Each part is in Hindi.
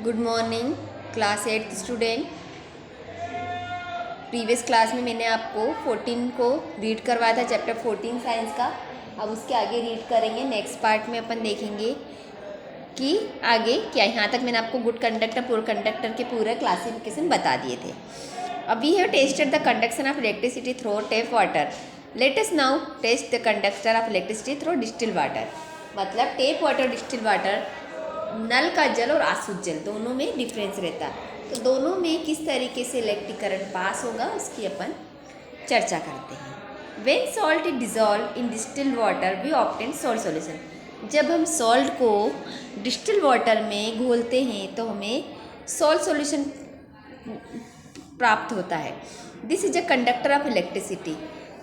Good morning class 8 student. Previous class में मैंने आपको 14 को रीड करवाया था, चैप्टर 14 साइंस का। अब उसके आगे रीड करेंगे। नेक्स्ट पार्ट में अपन देखेंगे कि आगे क्या। यहाँ तक मैंने आपको गुड कंडक्टर पुअर कंडक्टर के पूरे क्लासिफिकेशन बता दिए थे। अब we have tested the conduction of electricity through tap water. Let us now test the conductor of electricity through distil water. मतलब टैप वाटर, डिस्टिल वाटर, नल का जल और आसुत जल दोनों में डिफरेंस रहता है। तो दोनों में किस तरीके से इलेक्ट्रिक करंट पास होगा उसकी अपन चर्चा करते हैं। When salt is dissolve in distil water we obtain salt solution. जब हम सॉल्ट को डिस्टिल वाटर में घोलते हैं तो हमें सॉल्ट सॉल्यूशन प्राप्त होता है। This is a conductor of electricity.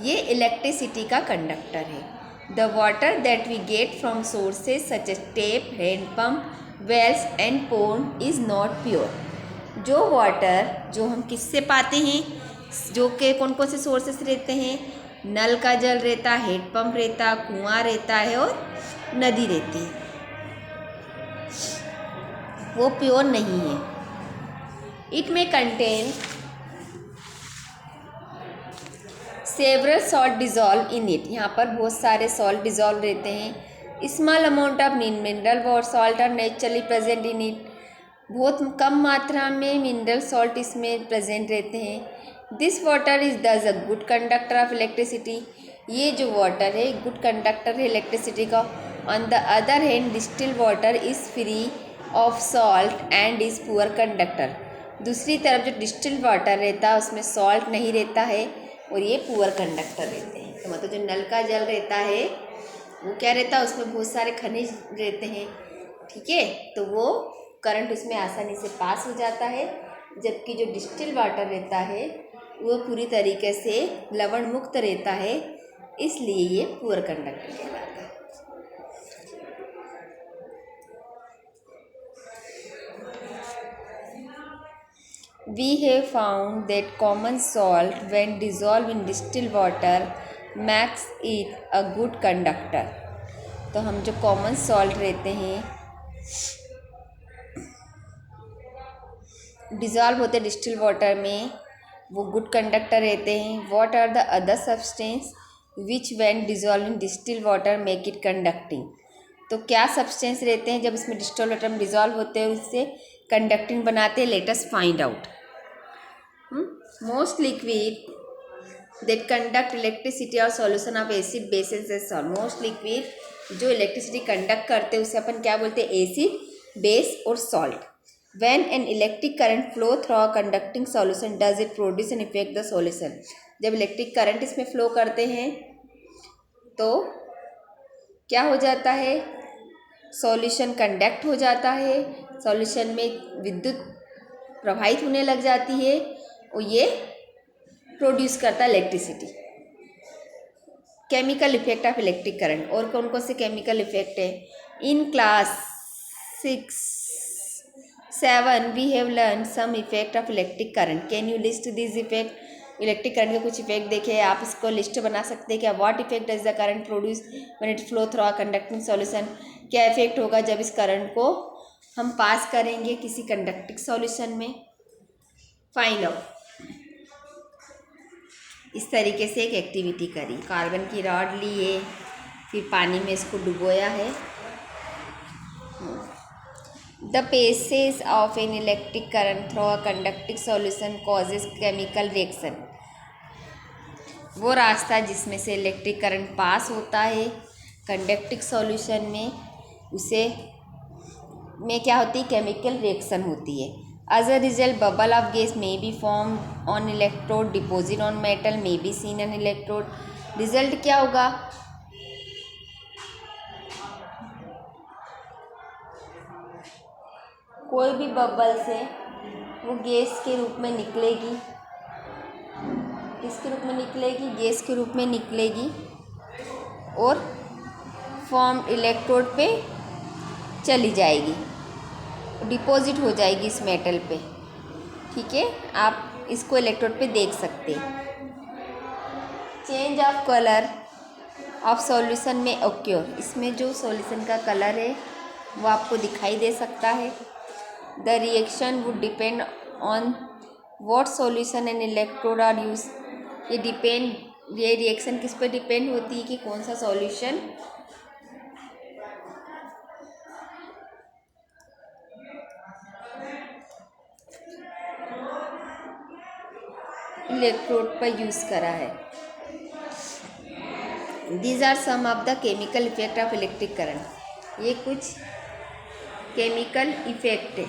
ये इलेक्ट्रिसिटी का कंडक्टर है। The water that we get from sources such as tap, hand pump, wells and pond is not pure. जो वाटर जो हम किससे पाते हैं, जो के कौन कौन से सोर्सेस रहते हैं, नल का जल रहता, हैंडपम्प रहता, कुआं रहता है और नदी रहती है, वो प्योर नहीं है। It may contain several salt dissolve in it. यहाँ पर बहुत सारे सॉल्ट डिजॉल्व रहते हैं। Small amount of mineral water salt are naturally present in it. बहुत कम मात्रा में मिनरल सॉल्ट इसमें प्रेजेंट रहते हैं। दिस वाटर इज दस a good conductor of electricity. ये जो वाटर है गुड कंडक्टर है इलेक्ट्रिसिटी का। On the other hand distil water is free of salt and is poor conductor. दूसरी तरफ जो डिस्टिल वाटर रहता है उसमें सॉल्ट नहीं रहता है और ये पुअर कंडक्टर रहते हैं। तो मतलब जो नल का जल रहता है वो क्या रहता है, उसमें बहुत सारे खनिज रहते हैं, ठीक है, तो वो करंट उसमें आसानी से पास हो जाता है। जबकि जो डिस्टिल वाटर रहता है वो पूरी तरीके से लवण मुक्त रहता है, इसलिए ये पुअर कंडक्टर कहलाता है। We have found that common salt when dissolved in distilled water makes it a good conductor. तो हम जो कॉमन सॉल्ट रहते हैं डिज़ोल्व होते हैं डिस्टिल वाटर में, वो गुड कंडक्टर रहते हैं। What are the other substance which when dissolve in distil water make it conducting. तो क्या सब्सटेंस रहते हैं जब इसमें डिस्टिल वाटर में डिज़ोल्व होते हैं उससे कंडक्टिंग बनाते हैं। Let us find out. Most liquid that conduct electricity और solution of acid bases as salt. Most liquid जो इलेक्ट्रिसिटी कंडक्ट करते हैं उसे अपन क्या बोलते हैं, एसिड, बेस और salt. When an electric current flow through a conducting solution, does it produce and affect the solution? जब इलेक्ट्रिक करंट इसमें फ्लो करते हैं तो क्या हो जाता है, सॉल्यूशन कंडक्ट हो जाता है, सॉल्यूशन में विद्युत प्रवाहित होने लग जाती है और ये प्रोड्यूस करता है electricity. Chemical effect of electric current. और कौन कौन से केमिकल इफेक्ट है। In class 6-7 we have learn some effect of electric current. Can you list this effect. Electric current के कुछ इफेक्ट देखे, आप इसको लिस्ट बना सकते हैं क्या। What effect does the current produce when it flow through a conducting solution. क्या इफेक्ट होगा जब इस करंट को हम पास करेंगे किसी कंडक्टिंग सॉल्यूशन में। Find out. इस तरीके से एक एक्टिविटी करी। कार्बन की रॉड ली है, फिर पानी में इसको डुबोया है। The passage of an electric current through a conducting solution causes chemical reaction. वो रास्ता जिसमें से इलेक्ट्रिक करंट पास होता है कंडक्टिंग सॉल्यूशन में, उसे में क्या होती है, केमिकल रिएक्शन होती है। As a result bubble of gas may be form on electrode, deposit on metal may be seen on electrode. Result क्या होगा, कोई भी बबल से वो गैस के रूप में निकलेगी। किसके रूप में निकलेगी, गैस के रूप में निकलेगी और फॉर्म इलेक्ट्रोड पे चली जाएगी, डिपॉजिट हो जाएगी इस मेटल पे, ठीक है। आप इसको इलेक्ट्रोड पे देख सकते हैं। Change of colour of solution में ओक्योर। इसमें जो सॉल्यूशन का कलर है वो आपको दिखाई दे सकता है। The reaction would depend on what solution and electrode are use. ये रिएक्शन किस पे डिपेंड होती है कि कौन सा सॉल्यूशन इलेक्ट्रोड पर यूज करा है। These are some of the chemical effect of electric current. ये कुछ केमिकल इफेक्ट है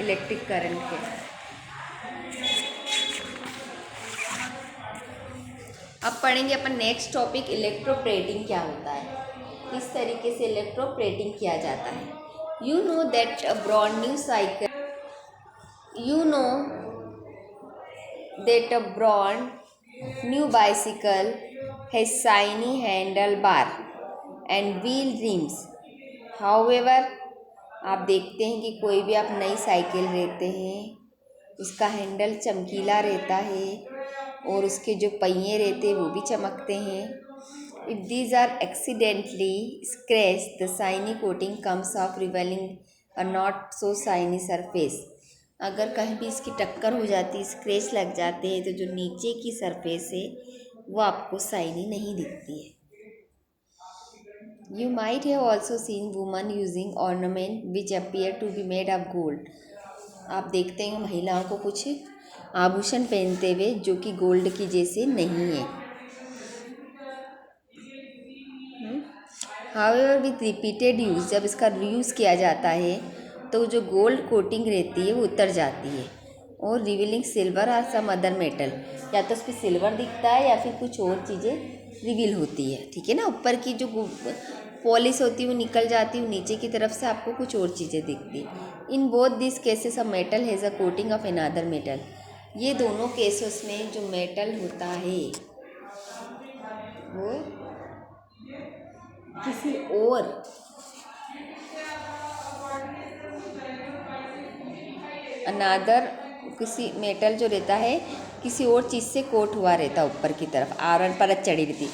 इलेक्ट्रिक करंट के। अब पढ़ेंगे अपन नेक्स्ट टॉपिक इलेक्ट्रोप्लेटिंग क्या होता है, किस तरीके से इलेक्ट्रोप्लेटिंग किया जाता है। You know that a brand new cycle you know that a brand new bicycle has shiny handle bar and wheel rims. However, आप देखते हैं कि कोई भी आप नई साइकिल लेते हैं, उसका हैंडल चमकीला रहता है और उसके जो पहिए रहते हैं वो भी चमकते हैं। If these are accidentally scratch the shiny coating comes off revealing a not so shiny surface. अगर कहीं भी इसकी टक्कर हो जाती, स्क्रैच लग जाते हैं, तो जो नीचे की सरफेस है वो आपको शाइनी नहीं दिखती है। You might have also seen women using ornament which appear to be made of gold. आप देखते हैं महिलाओं को कुछ आभूषण पहनते हुए जो कि गोल्ड की जैसे नहीं है। However, with repeated use, जब इसका रीयूज़ किया जाता है तो जो गोल्ड कोटिंग रहती है वो उतर जाती है और रिवीलिंग सिल्वर और सम अदर मेटल, या तो उस पर सिल्वर दिखता है या फिर कुछ और चीज़ें रिवील होती है। ठीक है ना, ऊपर की जो पॉलिश होती है वो निकल जाती है, नीचे की तरफ से आपको कुछ और चीज़ें दिखती है। In both this cases a metal has a coating of another metal. ये दोनों केसेस में जो मेटल होता है वो किसी और अनादर किसी मेटल जो रहता है किसी और चीज़ से कोट हुआ रहता है, ऊपर की तरफ आवरण परत चढ़ी रहती।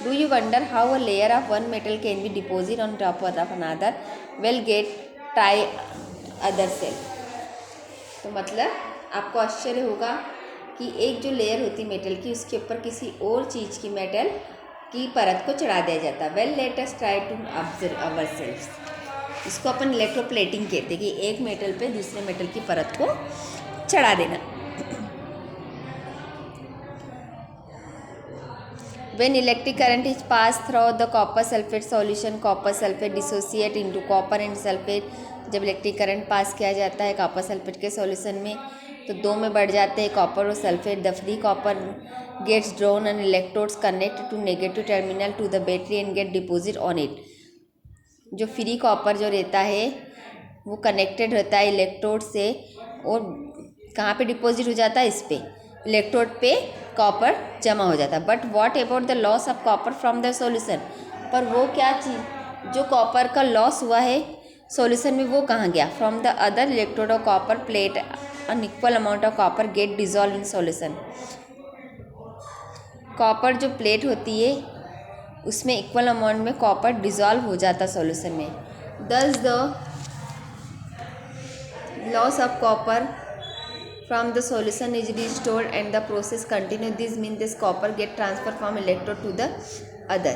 Do you wonder how a layer of one metal can be deposit on top of another well get tie other cell. तो मतलब आपको आश्चर्य होगा कि एक जो लेयर होती मेटल की उसके ऊपर किसी और चीज़ की मेटल की परत को चढ़ा दिया जाता है। Well let us try to observe our cells. इसको अपन इलेक्ट्रोप्लेटिंग कहते हैं कि एक मेटल पे दूसरे मेटल की परत को चढ़ा देना। When electric current is passed through the copper sulfate solution, copper sulfate dissociate into copper and sulfate। जब इलेक्ट्रिक करंट पास किया जाता है कॉपर सल्फेट के सॉल्यूशन में तो दो में बढ़ जाते हैं कॉपर और sulphate. The free copper gets drawn and electrodes connect to negative terminal to the battery and get deposit on it. जो फ्री कॉपर जो रहता है वो कनेक्टेड रहता है इलेक्ट्रोड से और कहाँ पे डिपॉजिट हो जाता है, इस पे इलेक्ट्रोड पे कॉपर जमा हो जाता है। But what about the loss of copper from the solution. पर वो क्या चीज़ जो कॉपर का लॉस हुआ है सॉल्यूशन में वो कहाँ गया। From the other electrode of copper plate an equal amount of copper get dissolve in solution. Copper जो प्लेट होती है उसमें इक्वल अमाउंट में कॉपर डिजॉल्व हो जाता सॉल्यूशन में। Thus the loss of copper from the solution is restored and the process continue. This means this copper get transferred from electrode to the other।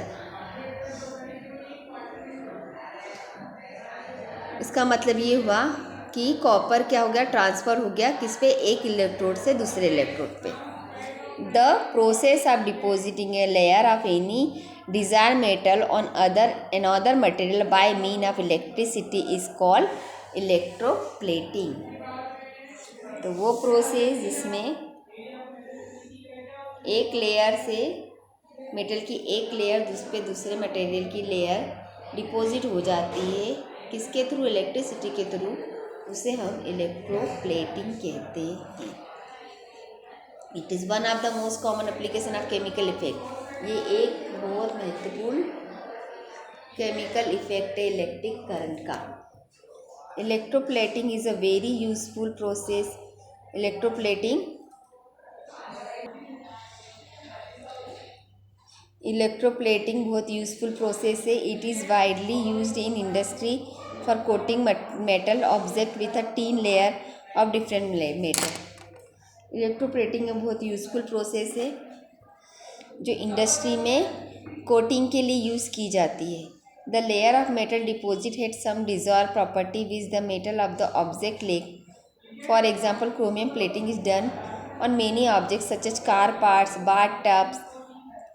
इसका मतलब ये हुआ कि कॉपर क्या हो गया, ट्रांसफ़र हो गया किस पे, एक इलेक्ट्रोड से दूसरे इलेक्ट्रोड पे। The process of depositing a layer of any desire metal on another material by mean of electricity is called electroplating. तो वो प्रोसेस जिसमें एक लेयर से मेटल की एक लेयर उस पर दूसरे मटेरियल की लेयर डिपॉजिट हो जाती है किसके थ्रू, इलेक्ट्रिसिटी के थ्रू, उसे हम इलेक्ट्रोप्लेटिंग कहते हैं। It is one of the most common application of chemical effect. ये एक बहुत महत्वपूर्ण केमिकल इफेक्ट है इलेक्ट्रिक करंट का। Electroplating is a very useful process. Electroplating बहुत यूजफुल प्रोसेस है। It is widely used in industry for coating metal object with a tin layer of different metal. Electroplating एक बहुत यूज़फुल प्रोसेस है जो इंडस्ट्री में कोटिंग के लिए यूज़ की जाती है। The layer of metal deposit had some dissolve property which the metal of the object lack. For example chromium plating is done on many objects such as car parts, bath tubs,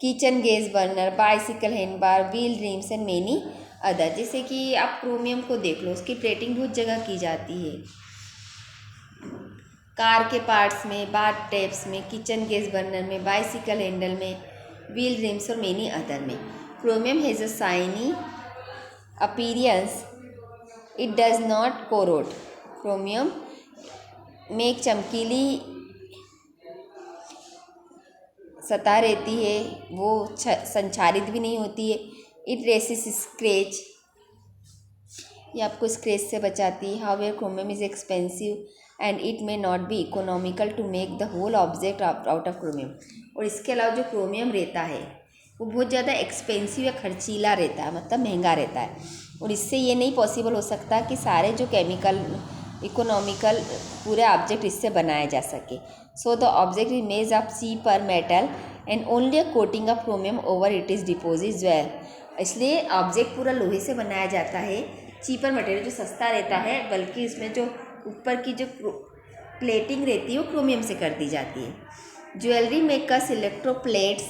kitchen gas burner, bicycle handbar, wheel rims and many other. जैसे कि आप क्रोमियम को देख लो, उसकी प्लेटिंग बहुत जगह की जाती है, कार के पार्ट्स में, बाथ टैप्स में, किचन गैस बर्नर में, बाइसिकल हैंडल में, व्हील रिम्स और मेनी अदर में। Chromium has a shiny appearance, it does not corrode. Chromium में एक चमकीली सतह रहती है, वो संक्षारित भी नहीं होती है। इट रेसिस स्क्रैच, ये आपको स्क्रैच से बचाती है। However chromium is expensive and it may not be economical to make the whole object out of chromium. और इसके अलावा जो क्रोमियम रहता है वो बहुत ज़्यादा एक्सपेंसिव या खर्चीला रहता है, मतलब महंगा रहता है, और इससे ये नहीं पॉसिबल हो सकता कि सारे जो केमिकल इकोनॉमिकल पूरे ऑब्जेक्ट इससे बनाए जा सके। So the object is made of cheaper metal and only a coating of chromium over it is deposit jewel. इसलिए ऑब्जेक्ट पूरा लोहे से बनाया जाता है, चीपर मटेरियल जो सस्ता रहता है, बल्कि इसमें जो ऊपर की जो प्लेटिंग रहती है वो क्रोमियम से कर दी जाती है। Jewellery makers electroplates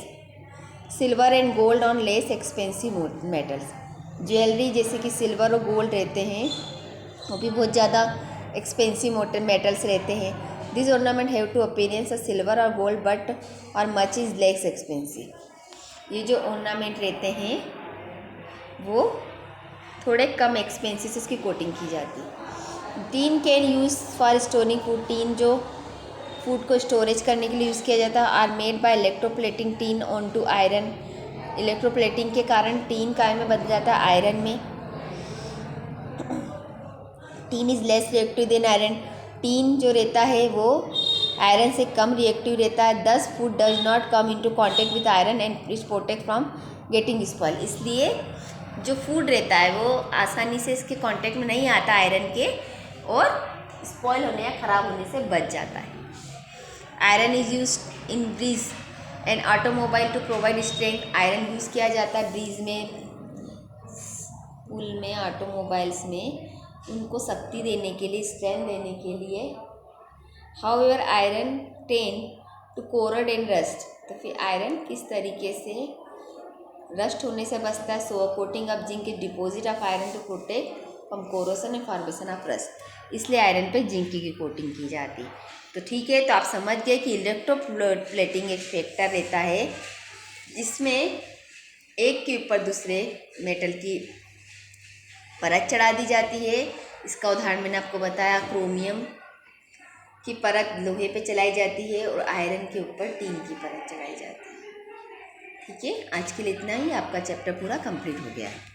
silver and gold on less expensive metals. Jewellery जैसे कि सिल्वर और गोल्ड रहते हैं वो भी बहुत ज़्यादा एक्सपेंसिव मेटल्स रहते हैं। This ornament have to appearance of silver और gold but are much is less expensive. ये जो ऑर्नामेंट रहते हैं वो थोड़े कम एक्सपेंसिव से इसकी कोटिंग की जाती है। Tin can use for storing food. Tin जो फूड को स्टोरेज करने के लिए यूज़ किया जाता है। Are made by electroplating tin on to iron. Electroplating के कारण टीन काय में बदल जाता है, आयरन में। Tin is less reactive than iron. Tin जो रहता है वो आयरन से कम रिएक्टिव रहता है। दस food does not come into contact with iron and is protect from getting spoil. इसलिए जो फूड रहता है वो आसानी से इसके कांटेक्ट में नहीं आता आयरन के, और स्पॉइल होने या ख़राब होने से बच जाता है। Iron is use in bridge and automobile to provide strength. Iron use किया जाता है ब्रीज में, पुल में, ऑटोमोबाइल्स में, उनको शक्ति देने के लिए, स्ट्रेंथ देने के लिए। हाउएवर आयरन टेन टू कोरड एंड रस्ट। तो फिर आयरन किस तरीके से रस्ट होने से बचता है। So coating of zinc is deposit of iron to protect from corrosion and formation of rust. इसलिए आयरन पे जिंक की कोटिंग की जाती। तो ठीक है, तो आप समझ गए कि इलेक्ट्रोप्लेटिंग एक फैक्टर रहता है जिसमें एक के ऊपर दूसरे मेटल की परत चढ़ा दी जाती है। इसका उदाहरण मैंने आपको बताया, क्रोमियम की परत लोहे पे चलाई जाती है और आयरन के ऊपर टीन की परत चढ़ाई जाती है। ठीक है, आज के लिए इतना ही। आपका चैप्टर पूरा कंप्लीट हो गया है।